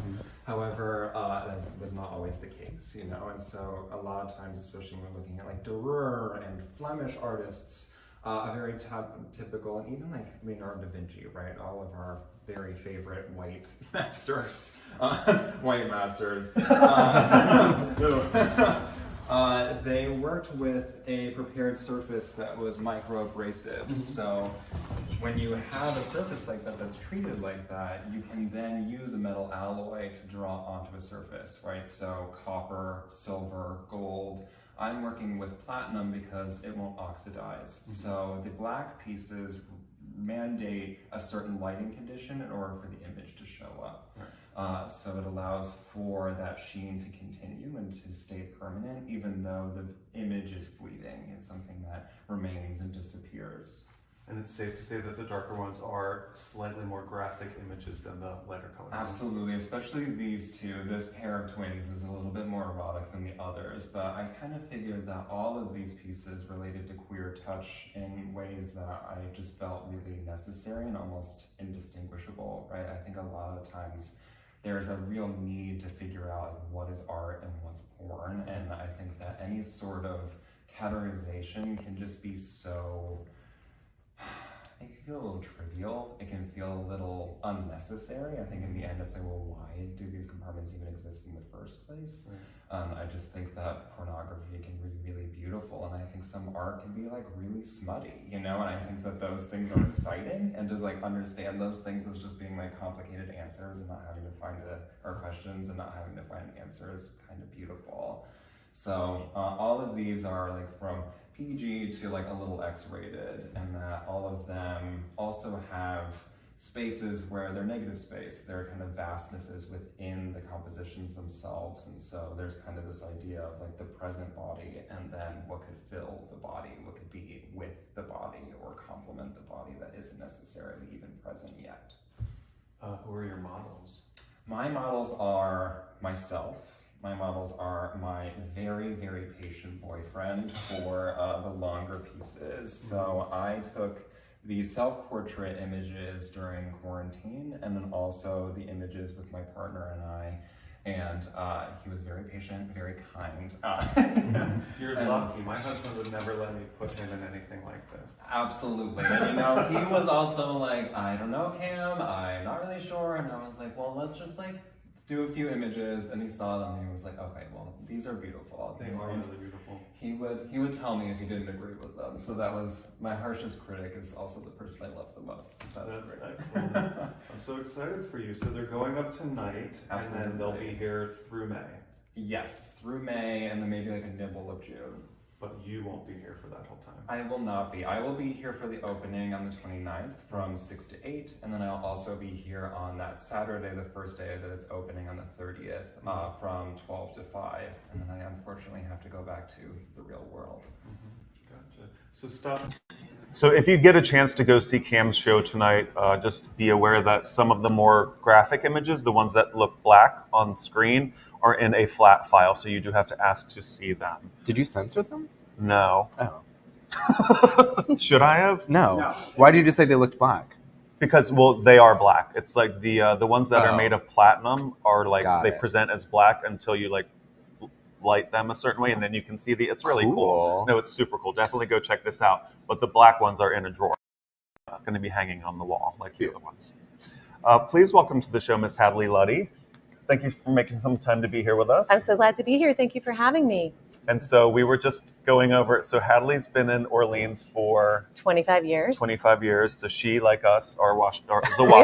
However, that was not always the case, you know? And so a lot of times, especially when we're looking at like Durer and Flemish artists, a very typical, and even like Leonardo da Vinci, right? All of our very favorite white masters, they worked with a prepared surface that was microabrasive. So when you have a surface like that that's treated like that, you can then use a metal alloy to draw onto a surface, right? So copper, silver, gold. I'm working with platinum because it won't oxidize. So the black pieces mandate a certain lighting condition in order for the image to show up. So it allows for that sheen to continue and to stay permanent, even though the image is fleeting. It's something that remains and disappears. And it's safe to say that the darker ones are slightly more graphic images than the lighter colored ones. Absolutely, especially these two. This pair of twins is a little bit more erotic than the others, but I kind of figured that all of these pieces related to queer touch in ways that I just felt really necessary and almost indistinguishable, right? I think a lot of times there's a real need to figure out what is art and what's porn, and I think that any sort of categorization can just be so... it can feel a little trivial. It can feel a little unnecessary. I think in the end it's like, well, why do these compartments even exist in the first place? I just think that pornography can be really beautiful, and I think some art can be like really smutty, you know? And I think that those things are exciting, and to like understand those things as just being like complicated answers and not having to find or questions and not having to find answers, kind of beautiful. So all of these are like from PG to like a little X-rated, and that all of them also have spaces where they're negative space. They're kind of vastnesses within the compositions themselves, and so there's kind of this idea of like the present body, and then what could fill the body, what could be with the body or complement the body that isn't necessarily even present yet. Who are your models? My models are myself. My models are my very, very patient boyfriend for the longer pieces. So I took the self-portrait images during quarantine, and then also the images with my partner and I. And he was very patient, very kind. You're lucky. My husband would never let me put him in anything like this. Absolutely. And you know, he was also like, I don't know, Cam, I'm not really sure. And I was like, well, let's just like do a few images. And he saw them and he was like, okay, well, these are beautiful. They are really beautiful. He would tell me if he didn't agree with them. So that was my harshest critic, is also the person I love the most. That's great. Excellent. I'm so excited for you. So they're going up tonight, Absolutely. And then they'll be here through May. Yes, through May, and then maybe like a nibble of June. But you won't be here for that whole time. I will not be. I will be here for the opening on the 29th from 6 to 8, and then I'll also be here on that Saturday, the first day that it's opening on the 30th, from 12 to 5, and then I unfortunately have to go back to the real world. Gotcha. So if you get a chance to go see Cam's show tonight, just be aware that some of the more graphic images, the ones that look black on screen, are in a flat file, so you do have to ask to see them. Did you censor them? No. Oh. Should I have? No. Why did you say they looked black? Because, well, they are black. It's like the ones that are made of platinum are like, Got they it. present as black until you like light them a certain way, and then you can see it's really cool. No, it's super cool. Definitely go check this out. But the black ones are in a drawer. Not going to be hanging on the wall like the other ones. Please welcome to the show, Miss Hadley Luddy. Thank you for making some time to be here with us. I'm so glad to be here. Thank you for having me. And so we were just going over it. So Hadley's been in Orleans for 25 years. 25 years. So she, like us, is a We are wash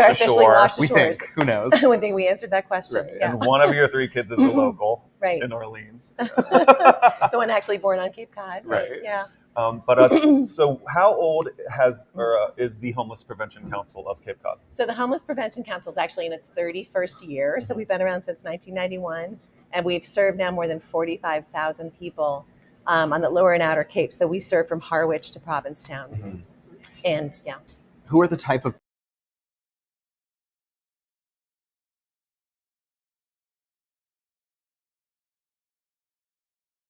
officially ashore. wash We ashores. think. Who knows? One thing we answered that question. Right. Yeah. And one of your three kids is a local Right. in Orleans. The one actually born on Cape Cod. Right. Right. Yeah. So how old is the Homeless Prevention Council of Cape Cod? So the Homeless Prevention Council is actually in its 31st year. So we've been around since 1991, and we've served now more than 45,000 people on the Lower and Outer Cape. So we serve from Harwich to Provincetown. And yeah. Who are the type of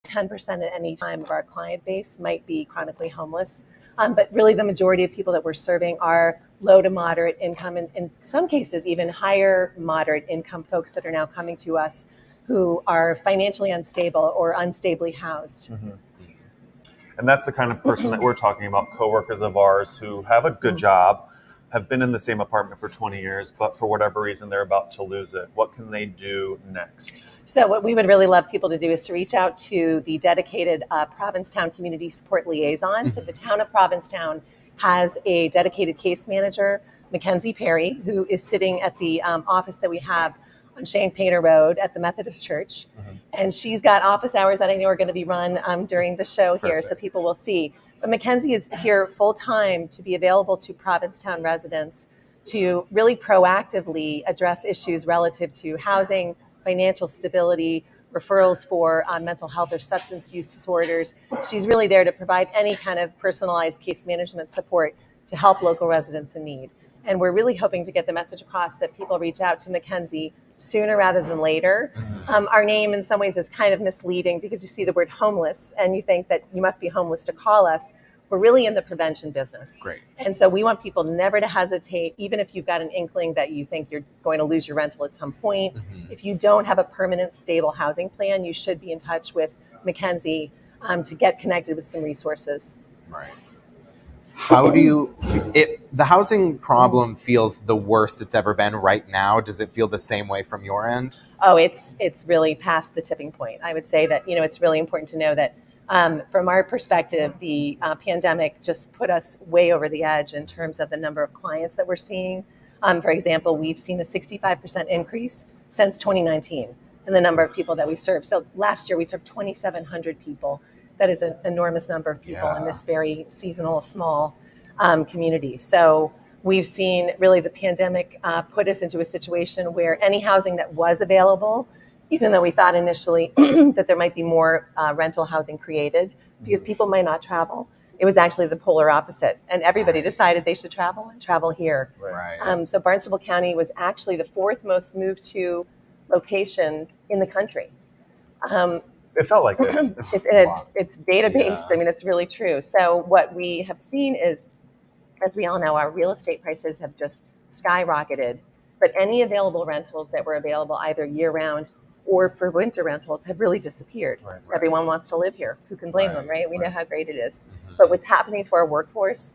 10% at any time of our client base might be chronically homeless. But really the majority of people that we're serving are low to moderate income, and in some cases even higher moderate income folks that are now coming to us who are financially unstable or unstably housed. And that's the kind of person that we're talking about, coworkers of ours who have a good job, have been in the same apartment for 20 years, but for whatever reason, they're about to lose it. What can they do next? So what we would really love people to do is to reach out to the dedicated Provincetown Community Support Liaison. So the town of Provincetown has a dedicated case manager, Mackenzie Perry, who is sitting at the office that we have on Champaigner Road at the Methodist Church. And she's got office hours that I know are going to be run during the show here, so people will see. But Mackenzie is here full time to be available to Provincetown residents to really proactively address issues relative to housing, financial stability, referrals for mental health or substance use disorders. She's really there to provide any kind of personalized case management support to help local residents in need. And we're really hoping to get the message across that people reach out to Mackenzie sooner rather than later. Our name in some ways is kind of misleading because you see the word homeless and you think that you must be homeless to call us. We're really in the prevention business. Great. And so we want people never to hesitate, even if you've got an inkling that you think you're going to lose your rental at some point. If you don't have a permanent, stable housing plan, you should be in touch with Mackenzie to get connected with some resources. Right. How do you, the housing problem feels the worst it's ever been right now. Does it feel the same way from your end? Oh, it's really past the tipping point. I would say that, it's really important to know that from our perspective, the pandemic just put us way over the edge in terms of the number of clients that we're seeing. For example, we've seen a 65% increase since 2019 in the number of people that we serve. So last year we served 2,700 people. That is an enormous number of people in this very seasonal, small community. So we've seen really the pandemic put us into a situation where any housing that was available, even though we thought initially that there might be more rental housing created because people might not travel, it was actually the polar opposite. And everybody decided they should travel and travel here. Right. So Barnstable County was actually the fourth most moved to location in the country. It felt like it. It's data-based. I mean, it's really true. So what we have seen is, as we all know, our real estate prices have just skyrocketed. But any available rentals that were available either year-round or for winter rentals have really disappeared. Right. Everyone wants to live here. Who can blame them, right? We know how great it is. But what's happening to our workforce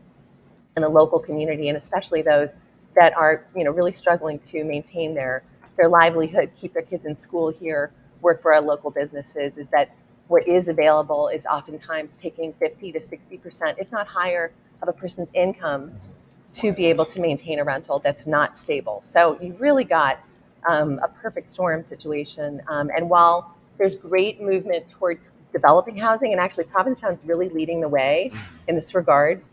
in the local community, and especially those that are, really struggling to maintain their livelihood, keep their kids in school here, work for our local businesses, is that what is available is oftentimes taking 50 to 60%, if not higher, of a person's income to be able to maintain a rental that's not stable. So you've really got a perfect storm situation. And while there's great movement toward developing housing, and actually Provincetown's really leading the way in this regard,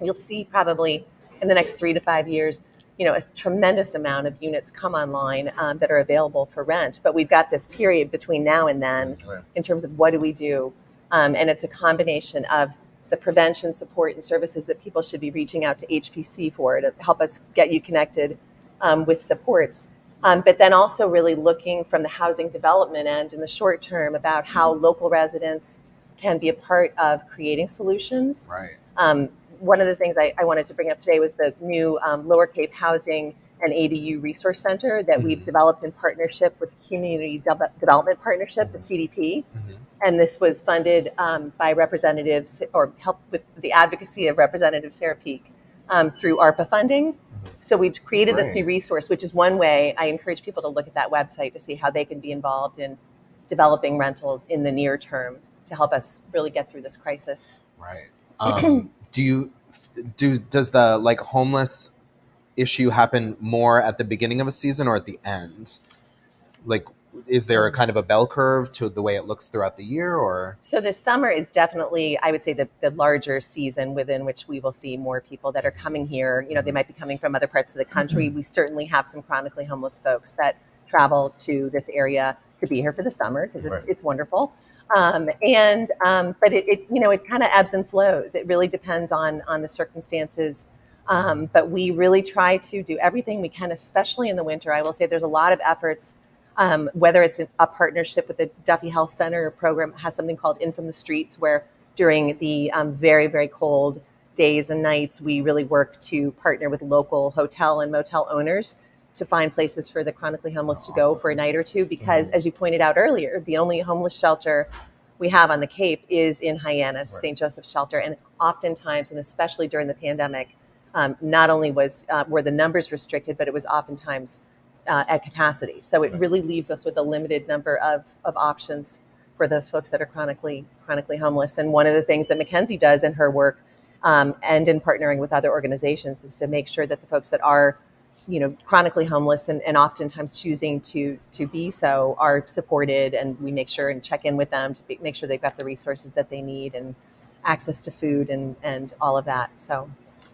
you'll see probably in the next 3 to 5 years, a tremendous amount of units come online that are available for rent. But we've got this period between now and then in terms of what do we do. And it's a combination of the prevention support and services that people should be reaching out to HPC for to help us get you connected with supports. But then also really looking from the housing development end in the short term about how local residents can be a part of creating solutions. Right. One of the things I wanted to bring up today was the new Lower Cape Housing and ADU Resource Center that we've developed in partnership with Community Development Partnership, the CDP. And this was funded by representatives, or helped with the advocacy of Representative Sarah Peak through ARPA funding. So we've created this new resource, which is one way. I encourage people to look at that website to see how they can be involved in developing rentals in the near term to help us really get through this crisis. Right. Does the homeless issue happen more at the beginning of a season or at the end? Is there a kind of a bell curve to the way it looks throughout the year, or? So this summer is definitely, I would say, the larger season within which we will see more people that are coming here. They might be coming from other parts of the country. We certainly have some chronically homeless folks that travel to this area to be here for the summer because it's wonderful. But it kind of ebbs and flows. It really depends on the circumstances. But we really try to do everything we can, especially in the winter. I will say there's a lot of efforts, whether it's a partnership with the Duffy Health Center program has something called In From the Streets, where during the very, very cold days and nights, we really work to partner with local hotel and motel owners to find places for the chronically homeless to go for a night or two. Because as you pointed out earlier, the only homeless shelter we have on the Cape is in Hyannis, St. Joseph's Shelter. And oftentimes, and especially during the pandemic, not only were the numbers restricted, but it was oftentimes at capacity. So it really leaves us with a limited number of options for those folks that are chronically homeless. And one of the things that Mackenzie does in her work and in partnering with other organizations is to make sure that the folks that are chronically homeless and oftentimes choosing to be so are supported, and we make sure and check in with them to make sure they've got the resources that they need and access to food and all of that. So.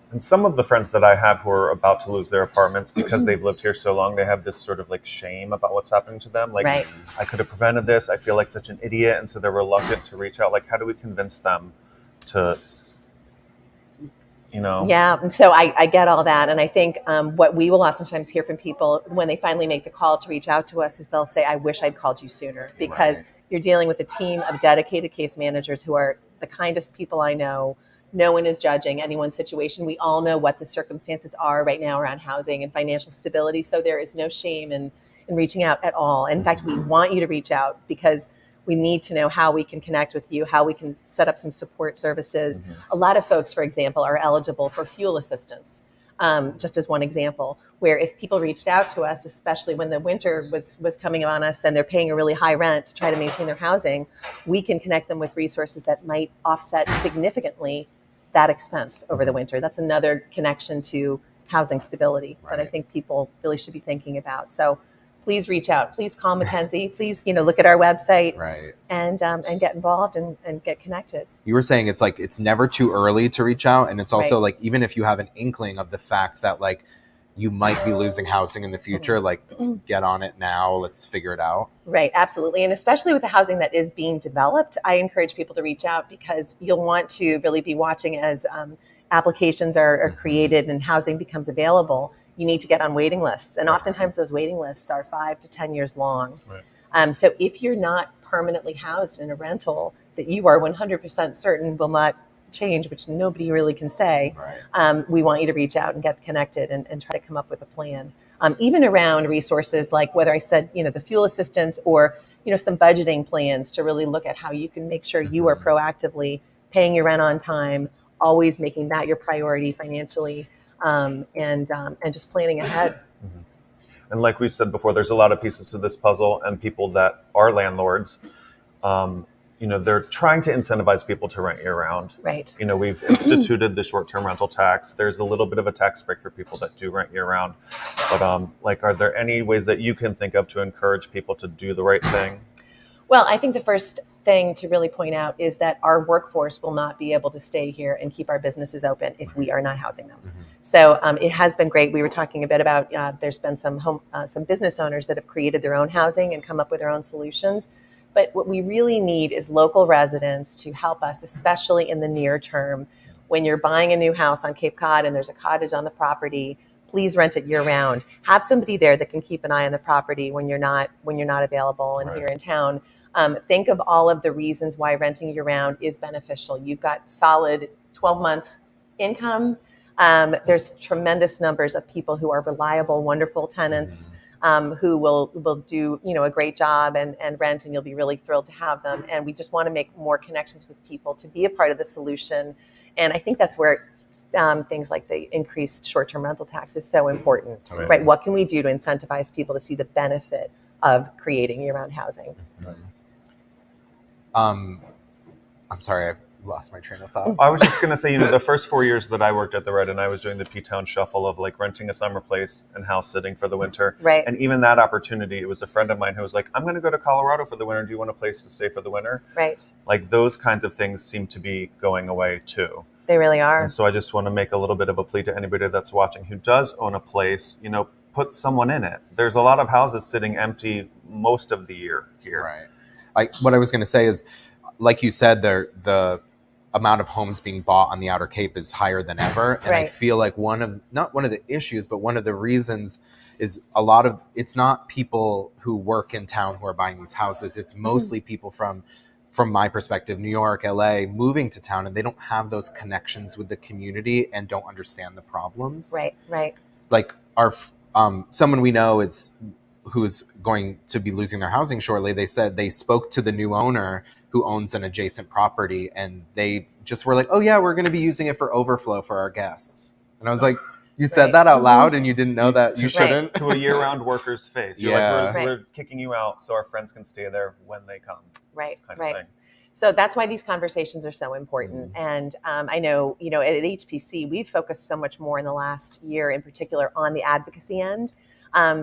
And some of the friends that I have who are about to lose their apartments because they've lived here so long, they have this sort of like shame about what's happening to them. Like, right. I could have prevented this. I feel like such an idiot. And so they're reluctant to reach out. Like, how do we convince them to, Yeah. And so I get all that. And I think what we will oftentimes hear from people when they finally make the call to reach out to us is they'll say, I wish I'd called you sooner, because you're dealing with a team of dedicated case managers who are the kindest people I know. No one is judging anyone's situation. We all know what the circumstances are right now around housing and financial stability. So there is no shame in reaching out at all. In fact, we want you to reach out because we need to know how we can connect with you, how we can set up some support services. A lot of folks, for example, are eligible for fuel assistance, just as one example, where if people reached out to us, especially when the winter was coming on us and they're paying a really high rent to try to maintain their housing, we can connect them with resources that might offset significantly that expense over the winter. That's another connection to housing stability that I think people really should be thinking about. So please reach out. Please call Mackenzie. Please, look at our website and get involved and get connected. You were saying it's like it's never too early to reach out, and it's also like even if you have an inkling of the fact that like you might be losing housing in the future, like get on it now. Let's figure it out. Right, absolutely. And especially with the housing that is being developed, I encourage people to reach out because you'll want to really be watching as applications are created and housing becomes available. You need to get on waiting lists. And oftentimes those waiting lists are 5 to 10 years long. So if you're not permanently housed in a rental that you are 100% certain will not change, which nobody really can say, we want you to reach out and get connected and try to come up with a plan. Even around resources like whether I said, the fuel assistance or, some budgeting plans to really look at how you can make sure you are proactively paying your rent on time, always making that your priority financially, and just planning ahead. And like we said before, there's a lot of pieces to this puzzle, and people that are landlords, they're trying to incentivize people to rent year-round. Right. We've instituted the short-term rental tax. There's a little bit of a tax break for people that do rent year-round. But are there any ways that you can think of to encourage people to do the right thing? Well, I think the first thing to really point out is that our workforce will not be able to stay here and keep our businesses open if we are not housing them. So it has been great. We were talking a bit about there's been some business owners that have created their own housing and come up with their own solutions. But what we really need is local residents to help us, especially in the near term. When you're buying a new house on Cape Cod and there's a cottage on the property, please rent it year round. Have somebody there that can keep an eye on the property when you're not available and here in town. Think of all of the reasons why renting year round is beneficial. You've got solid 12-month income. There's tremendous numbers of people who are reliable, wonderful tenants. Who will do a great job and rent, and you'll be really thrilled to have them. And we just want to make more connections with people to be a part of the solution. And I think that's where things like the increased short-term rental tax is so important, right? What can we do to incentivize people to see the benefit of creating year-round housing? I'm sorry, I've lost my train of thought. I was just going to say, the first 4 years that I worked at the Red, and I was doing the P-Town shuffle of like renting a summer place and house sitting for the winter. Right. And even that opportunity, it was a friend of mine who was like, I'm going to go to Colorado for the winter. Do you want a place to stay for the winter? Right. Like those kinds of things seem to be going away too. They really are. And so I just want to make a little bit of a plea to anybody that's watching who does own a place, put someone in it. There's a lot of houses sitting empty most of the year here. Right. What I was going to say is, like you said, the amount of homes being bought on the Outer Cape is higher than ever. And I feel like not one of the issues, but one of the reasons is it's not people who work in town who are buying these houses. It's mostly people from from my perspective, New York, LA, moving to town, and they don't have those connections with the community and don't understand the problems. Right. Like someone we know who's going to be losing their housing shortly. They said they spoke to the new owner who owns an adjacent property, and they just were like, "Oh yeah, we're going to be using it for overflow for our guests." And I was like, "You said that out loud, and you didn't know that you shouldn't." To a year-round worker's face. You're like, we're kicking you out so our friends can stay there when they come. Right. Kind of thing. So that's why these conversations are so important. And I know, at HPC, we've focused so much more in the last year in particular on the advocacy end,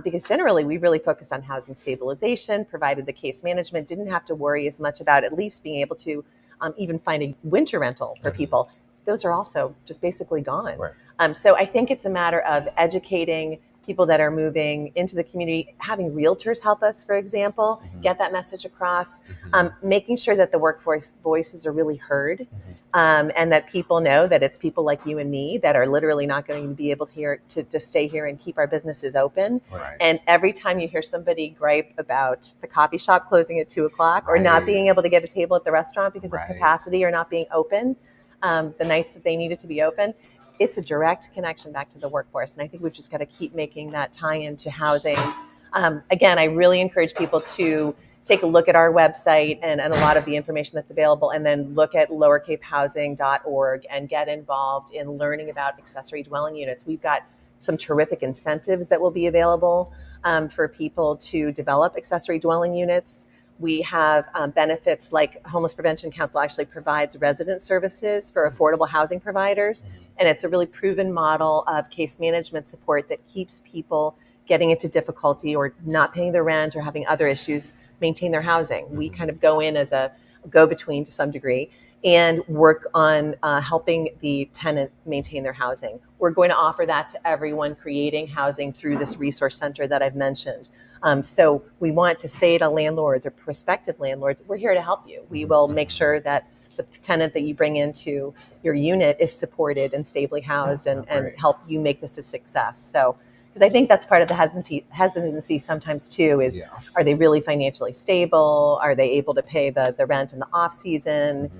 because generally we really focused on housing stabilization, provided the case management, didn't have to worry as much about at least being able to even find a winter rental for people. Those are also just basically gone. Right. So I think it's a matter of educating people that are moving into the community, having realtors help us, for example, get that message across, making sure that the workforce voices are really heard, and that people know that it's people like you and me that are literally not going to be able to stay here and keep our businesses open. Right. And every time you hear somebody gripe about the coffee shop closing at 2:00 or not being able to get a table at the restaurant because of capacity or not being open the nights that they needed to be open, it's a direct connection back to the workforce. And I think we've just got to keep making that tie into housing. Again, I really encourage people to take a look at our website and a lot of the information that's available, and then look at lowercapehousing.org and get involved in learning about accessory dwelling units. We've got some terrific incentives that will be available for people to develop accessory dwelling units. We have benefits like Homeless Prevention Council actually provides resident services for affordable housing providers. And it's a really proven model of case management support that keeps people getting into difficulty or not paying their rent or having other issues maintain their housing. We kind of go in as a go-between to some degree and work on helping the tenant maintain their housing. We're going to offer that to everyone creating housing through this resource center that I've mentioned. So we want to say to landlords or prospective landlords, we're here to help you. We will make sure that the tenant that you bring into your unit is supported and stably housed and help you make this a success. So, because I think that's part of the hesitancy sometimes too is, are they really financially stable? Are they able to pay the rent in the off season?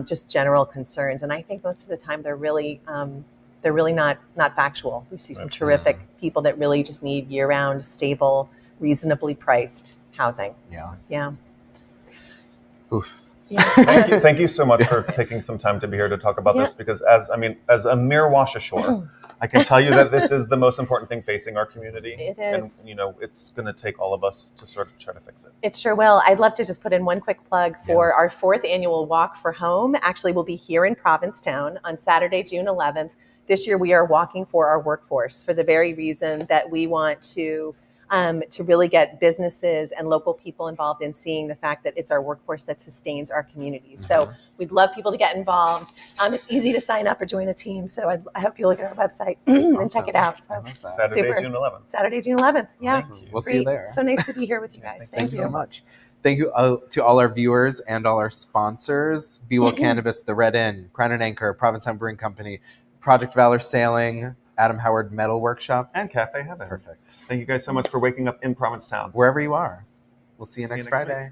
Just general concerns. And I think most of the time they're really not factual. We see some terrific people that really just need year-round, stable, reasonably priced housing. Yeah. Oof. Yeah. Thank you so much for taking some time to be here to talk about this, because as a mere wash ashore, I can tell you that this is the most important thing facing our community. It is. And it's going to take all of us to sort of try to fix it. It sure will. I'd love to just put in one quick plug for our 4th annual Walk for Home. Actually, we'll be here in Provincetown on Saturday, June 11th. This year, we are walking for our workforce for the very reason that we want to really get businesses and local people involved in seeing the fact that it's our workforce that sustains our communities. So we'd love people to get involved. It's easy to sign up or join a team. So I hope you look at our website and check it out. So Saturday, June 11th. Saturday, June 11th. Yeah. Awesome. We'll see you there. So nice to be here with you guys. Thank you so much. Thank you to all our viewers and all our sponsors. Be Well Cannabis, The Red Inn, Crown and Anchor, Provincetown Brewing Company, Project Valor Sailing, Adam Howard Metal Workshop, and Cafe Heaven. Perfect. Thank you guys so much for waking up in Provincetown. Wherever you are. We'll see you next Friday. Week.